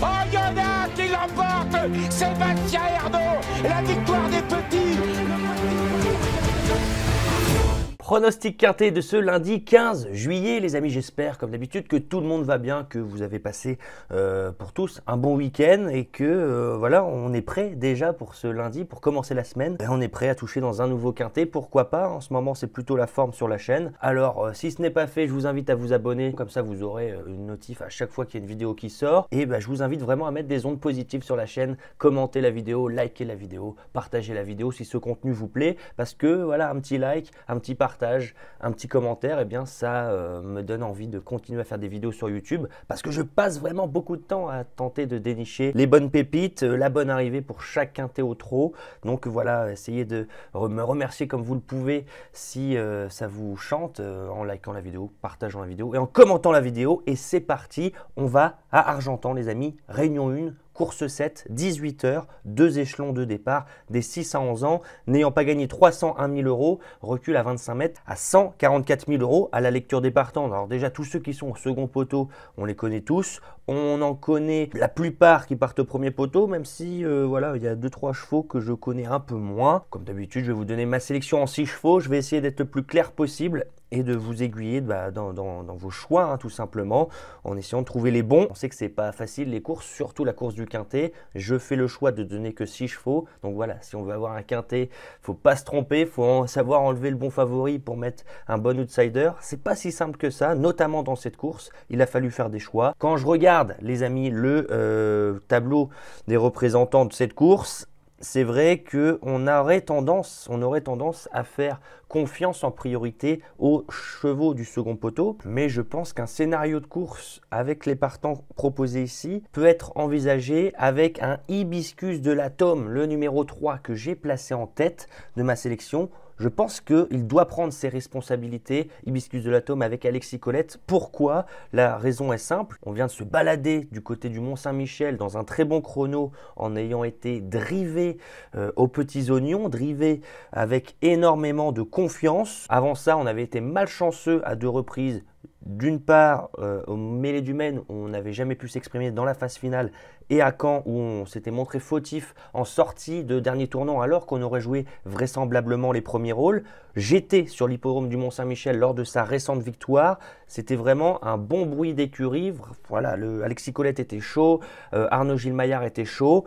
Oh, il y en a qui l'emporte. Sébastien Ernaud, la victoire des petits. Pronostic quintet de ce lundi 15 juillet, les amis, j'espère comme d'habitude que tout le monde va bien, que vous avez passé pour tous un bon week-end et que voilà, on est prêt déjà pour ce lundi, pour commencer la semaine. Et on est prêt à toucher dans un nouveau quintet, pourquoi pas, en ce moment c'est plutôt la forme sur la chaîne. Alors si ce n'est pas fait, je vous invite à vous abonner, comme ça vous aurez une notif à chaque fois qu'il y a une vidéo qui sort. Et je vous invite vraiment à mettre des ondes positives sur la chaîne, commenter la vidéo, liker la vidéo, partager la vidéo si ce contenu vous plaît, parce que voilà, un petit like, un petit partage, un petit commentaire, et bien ça me donne envie de continuer à faire des vidéos sur YouTube parce que je passe vraiment beaucoup de temps à tenter de dénicher les bonnes pépites, la bonne arrivée pour chaque quintet au trot. Donc voilà, essayez de me remercier comme vous le pouvez si ça vous chante en likant la vidéo, partageant la vidéo et en commentant la vidéo. Et c'est parti, on va à Argentan les amis, réunion 1. Course 7, 18 h, 2 échelons de départ, des 6 à 11 ans, n'ayant pas gagné 301 000 €, recule à 25 mètres à 144 000 € à la lecture des partants. Alors déjà, tous ceux qui sont au second poteau, on les connaît tous. On en connaît la plupart qui partent au premier poteau, même si voilà, il y a 2-3 chevaux que je connais un peu moins. Comme d'habitude, je vais vous donner ma sélection en 6 chevaux. Je vais essayer d'être le plus clair possible et de vous aiguiller dans vos choix, hein, tout simplement, en essayant de trouver les bons. On sait que c'est pas facile les courses, surtout la course du quintet. Je fais le choix de donner que 6 chevaux. Donc voilà, si on veut avoir un quintet, faut pas se tromper, faut savoir enlever le bon favori pour mettre un bon outsider. C'est pas si simple que ça, notamment dans cette course. Il a fallu faire des choix. Quand je regarde, les amis, le tableau des représentants de cette course, c'est vrai qu'on aurait tendance à faire confiance en priorité aux chevaux du second poteau, mais je pense qu'un scénario de course avec les partants proposés ici peut être envisagé avec un Hibiscus de l'Atome, le numéro 3 que j'ai placé en tête de ma sélection. Je pense qu'il doit prendre ses responsabilités, Hibiscus de l'Atome avec Alexis Colette. Pourquoi? La raison est simple. On vient de se balader du côté du Mont-Saint-Michel dans un très bon chrono en ayant été drivé aux petits oignons, drivé avec énormément de confiance. Avant ça, on avait été malchanceux à 2 reprises. D'une part, au Mêlée du Maine, on n'avait jamais pu s'exprimer dans la phase finale, et à Caen, où on s'était montré fautif en sortie de dernier tournant, alors qu'on aurait joué vraisemblablement les premiers rôles. J'étais sur l'hippodrome du Mont-Saint-Michel lors de sa récente victoire. C'était vraiment un bon bruit d'écurie. Voilà, Alexis Colette était chaud, Arnaud Gilmaillard était chaud.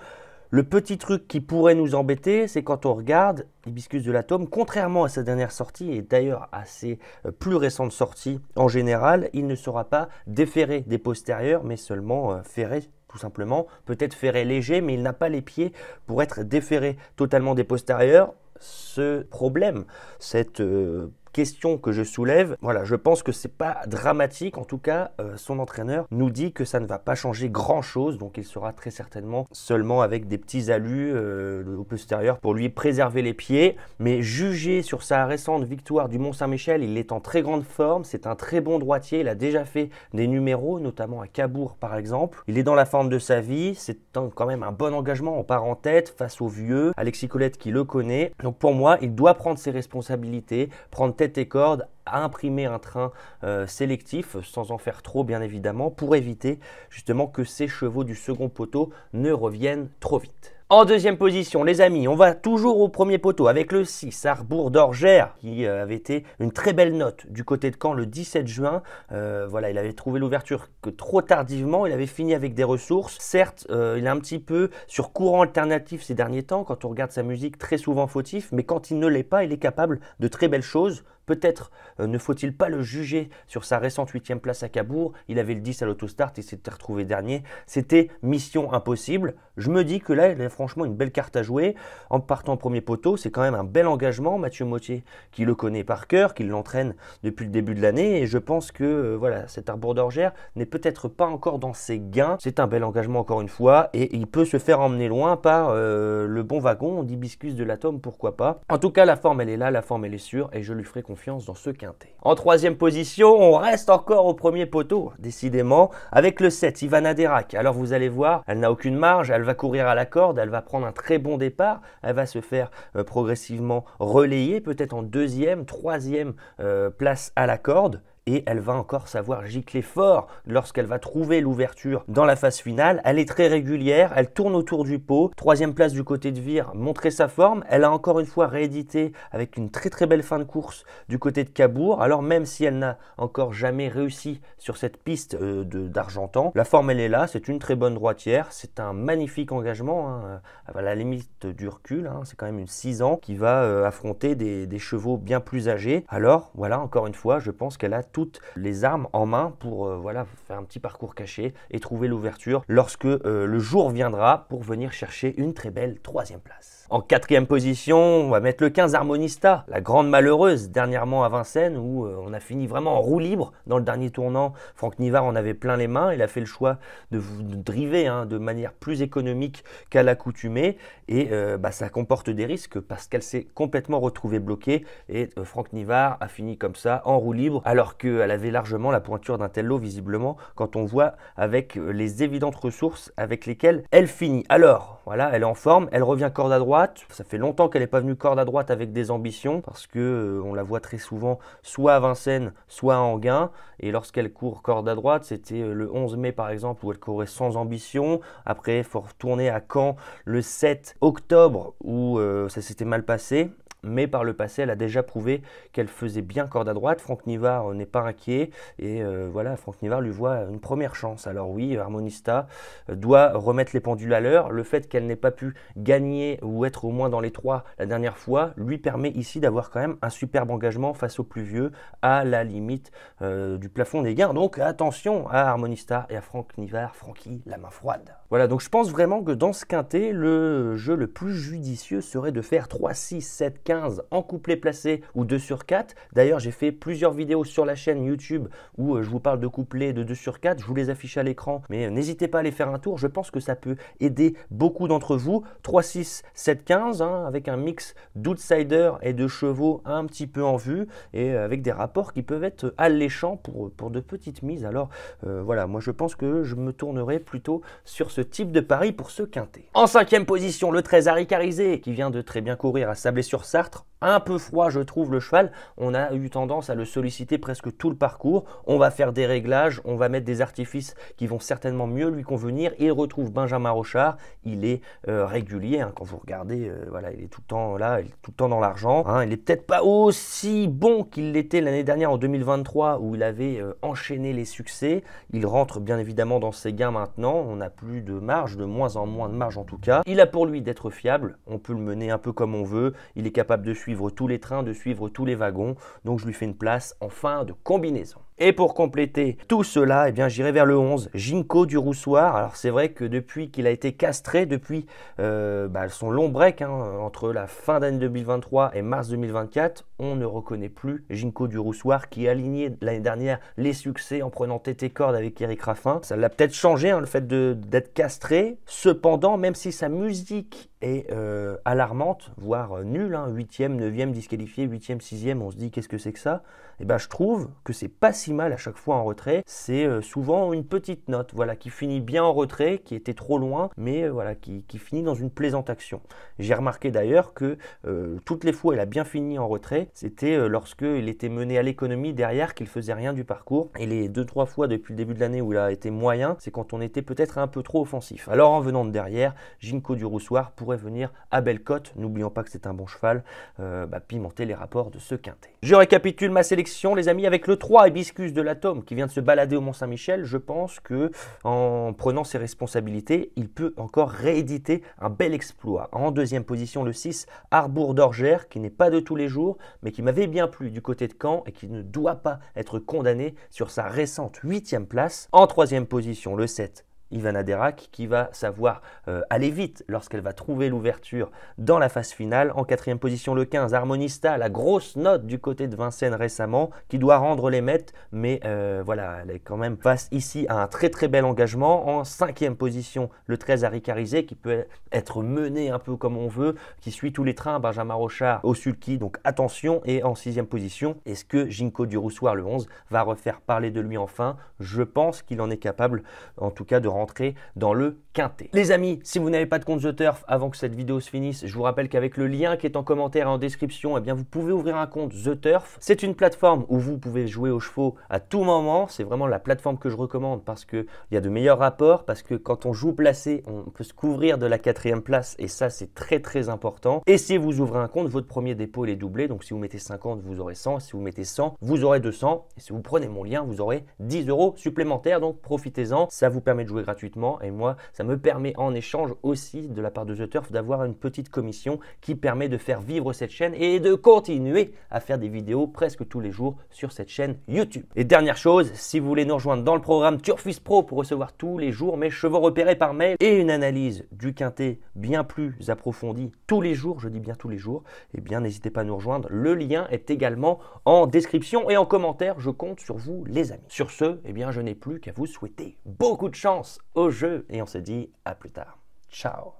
Le petit truc qui pourrait nous embêter, c'est quand on regarde Hibiscus de l'Atome, contrairement à sa dernière sortie et d'ailleurs à ses plus récentes sorties en général, il ne sera pas déferré des postérieurs, mais seulement ferré tout simplement. Peut-être ferré léger, mais il n'a pas les pieds pour être déferré totalement des postérieurs. Ce problème, cette question que je soulève, voilà, je pense que c'est pas dramatique. En tout cas, son entraîneur nous dit que ça ne va pas changer grand chose, donc il sera très certainement seulement avec des petits alus au postérieur pour lui préserver les pieds. Mais jugé sur sa récente victoire du Mont-Saint-Michel, il est en très grande forme, c'est un très bon droitier, il a déjà fait des numéros, notamment à Cabourg par exemple. Il est dans la forme de sa vie, c'est quand même un bon engagement, on part en tête face au vieux Alexis Colette qui le connaît. Donc pour moi, il doit prendre ses responsabilités, prendre tête et corde, à imprimer un train sélectif sans en faire trop bien évidemment, pour éviter justement que ces chevaux du second poteau ne reviennent trop vite. En deuxième position, les amis, on va toujours au premier poteau avec le 6, Arbour d'Orgère, qui avait été une très belle note du côté de Caen le 17 juin. Voilà, il avait trouvé l'ouverture que trop tardivement, il avait fini avec des ressources. Certes, il est un petit peu sur courant alternatif ces derniers temps, quand on regarde sa musique, très souvent fautif, mais quand il ne l'est pas, il est capable de très belles choses. Peut-être ne faut-il pas le juger sur sa récente 8e place à Cabourg. Il avait le 10 à l'autostart et s'était retrouvé dernier. C'était mission impossible. Je me dis que là, il a franchement une belle carte à jouer. En partant au premier poteau, c'est quand même un bel engagement. Mathieu Mottier, qui le connaît par cœur, qui l'entraîne depuis le début de l'année. Et je pense que voilà, cet Arbour d'Orgère n'est peut-être pas encore dans ses gains. C'est un bel engagement encore une fois. Et il peut se faire emmener loin par le bon wagon d'Hibiscus de l'Atome, pourquoi pas. En tout cas, la forme, elle est là, la forme, elle est sûre. Et je lui ferai confiance dans ce quintet. En troisième position, on reste encore au premier poteau, décidément, avec le 7, Ivana Derac. Alors vous allez voir, elle n'a aucune marge, elle va courir à la corde, elle va prendre un très bon départ, elle va se faire progressivement relayer, peut-être en deuxième, troisième place à la corde. et elle va encore savoir gicler fort lorsqu'elle va trouver l'ouverture dans la phase finale. Elle est très régulière, elle tourne autour du pot. Troisième place du côté de Vire, montrer sa forme. Elle a encore une fois réédité avec une très belle fin de course du côté de Cabourg. Alors même si elle n'a encore jamais réussi sur cette piste d'Argentan, la forme elle est là, c'est une très bonne droitière, c'est un magnifique engagement, hein, à la limite du recul, hein, c'est quand même une 6 ans qui va affronter des chevaux bien plus âgés. Alors voilà, encore une fois, je pense qu'elle a toutes les armes en main pour voilà, faire un petit parcours caché et trouver l'ouverture lorsque le jour viendra pour venir chercher une très belle troisième place. En quatrième position, on va mettre le 15 Harmonista, la grande malheureuse dernièrement à Vincennes où on a fini vraiment en roue libre dans le dernier tournant. Franck Nivard en avait plein les mains, il a fait le choix de driver hein, de manière plus économique qu'à l'accoutumée et ça comporte des risques parce qu'elle s'est complètement retrouvée bloquée et Franck Nivard a fini comme ça en roue libre alors qu'elle avait largement la pointure d'un tel lot visiblement quand on voit avec les évidentes ressources avec lesquelles elle finit. Alors voilà, elle est en forme, elle revient corde à droite. Ça fait longtemps qu'elle n'est pas venue corde à droite avec des ambitions parce que on la voit très souvent soit à Vincennes, soit à Enghien. Et lorsqu'elle court corde à droite, c'était le 11 mai par exemple où elle courait sans ambition. Après, il faut retourner à Caen le 7 octobre où ça s'était mal passé. Mais par le passé, elle a déjà prouvé qu'elle faisait bien corde à droite. Franck Nivard n'est pas inquiet et voilà, Franck Nivard lui voit une première chance. Alors oui, Harmonista doit remettre les pendules à l'heure. Le fait qu'elle n'ait pas pu gagner ou être au moins dans les 3 la dernière fois lui permet ici d'avoir quand même un superbe engagement face aux plus vieux à la limite du plafond des gains. Donc attention à Harmonista et à Franck Nivard, Francky la main froide. Voilà, donc je pense vraiment que dans ce quintet, le jeu le plus judicieux serait de faire 3, 6, 7, 15 en couplet placé ou 2 sur 4. D'ailleurs, j'ai fait plusieurs vidéos sur la chaîne YouTube où je vous parle de couplets de 2 sur 4. Je vous les affiche à l'écran, mais n'hésitez pas à aller faire un tour. Je pense que ça peut aider beaucoup d'entre vous. 3, 6, 7, 15 hein, avec un mix d'outsiders et de chevaux un petit peu en vue et avec des rapports qui peuvent être alléchants pour de petites mises. Alors voilà, moi je pense que je me tournerai plutôt sur ce type de pari pour ce quintet. En 5e position, le 13 Harry Carizé qui vient de très bien courir à Sablé-sur-Sarthe. Un peu froid, je trouve, le cheval. On a eu tendance à le solliciter presque tout le parcours. On va faire des réglages, on va mettre des artifices qui vont certainement mieux lui convenir. Il retrouve Benjamin Rochard. Il est régulier. Hein, quand vous regardez, voilà, il est tout le temps là, il est tout le temps dans l'argent. Hein, il n'est peut-être pas aussi bon qu'il l'était l'année dernière en 2023 où il avait enchaîné les succès. Il rentre bien évidemment dans ses gains maintenant. On n'a plus de marge, de moins en moins de marge en tout cas. Il a pour lui d'être fiable. On peut le mener un peu comme on veut. Il est capable de suivre tous les trains, de suivre tous les wagons. Donc je lui fais une place en fin de combinaison. Et pour compléter tout cela, eh bien, j'irai vers le 11, Ginko du Roussoir. Alors c'est vrai que depuis qu'il a été castré, depuis son long break hein, entre la fin d'année 2023 et mars 2024, on ne reconnaît plus Ginko du Roussoir qui a aligné l'année dernière les succès en prenant tête et corde avec Eric Raffin. Ça l'a peut-être changé hein, le fait d'être castré. Cependant, même si sa musique est alarmante, voire nulle, hein, 8e, 9e disqualifié, 8e, 6e, on se dit qu'est-ce que c'est que ça? Et ben je trouve que c'est pas si mal à chaque fois en retrait. C'est souvent une petite note, voilà, qui finit bien en retrait, qui était trop loin, mais voilà, qui finit dans une plaisante action. J'ai remarqué d'ailleurs que toutes les fois il a bien fini en retrait, c'était lorsqu'il était mené à l'économie derrière qu'il faisait rien du parcours. Et les 2-3 fois depuis le début de l'année où il a été moyen, c'est quand on était peut-être un peu trop offensif. Alors en venant de derrière, Ginko du Roussoir pourrait venir à belle cote, n'oublions pas que c'est un bon cheval, pimenter les rapports de ce quintet. Je récapitule ma sélection les amis avec le 3 Hibiscus de l'Atome qui vient de se balader au Mont-Saint-Michel. Je pense que en prenant ses responsabilités, il peut encore rééditer un bel exploit. En 2e position, le 6 Harbour d'Orgère qui n'est pas de tous les jours mais qui m'avait bien plu du côté de Caen et qui ne doit pas être condamné sur sa récente 8e place. En 3e position, le 7 Ivana Derac qui va savoir aller vite lorsqu'elle va trouver l'ouverture dans la phase finale. En 4e position, le 15 Harmonista, la grosse note du côté de Vincennes récemment qui doit rendre les mètres, mais voilà, elle est quand même face ici à un très bel engagement. En 5e position, le 13 Harry Carizé qui peut être mené un peu comme on veut, qui suit tous les trains, Benjamin Rochard au sulky, donc attention. Et en 6e position, est-ce que Ginko du Roussoir, le 11, va refaire parler de lui enfin? Je pense qu'il en est capable, en tout cas, de rentrer dans le quintet. Les amis, si vous n'avez pas de compte The Turf, avant que cette vidéo se finisse, je vous rappelle qu'avec le lien qui est en commentaire et en description, eh bien vous pouvez ouvrir un compte The Turf. C'est une plateforme où vous pouvez jouer aux chevaux à tout moment. C'est vraiment la plateforme que je recommande parce qu'il y a de meilleurs rapports, parce que quand on joue placé, on peut se couvrir de la 4e place et ça c'est très important. Et si vous ouvrez un compte, votre premier dépôt il est doublé. Donc si vous mettez 50, vous aurez 100. Si vous mettez 100, vous aurez 200. Et si vous prenez mon lien, vous aurez 10 € supplémentaires. Donc profitez-en. Ça vous permet de jouer gratuitement. Et moi, ça me permet en échange aussi de la part de The Turf d'avoir une petite commission qui permet de faire vivre cette chaîne et de continuer à faire des vidéos presque tous les jours sur cette chaîne YouTube. Et dernière chose, si vous voulez nous rejoindre dans le programme Turfist Pro pour recevoir tous les jours mes chevaux repérés par mail et une analyse du quintet bien plus approfondie tous les jours, je dis bien tous les jours, eh bien n'hésitez pas à nous rejoindre. Le lien est également en description et en commentaire. Je compte sur vous les amis. Sur ce, eh bien je n'ai plus qu'à vous souhaiter beaucoup de chance au jeu et on se dit à plus tard. Ciao.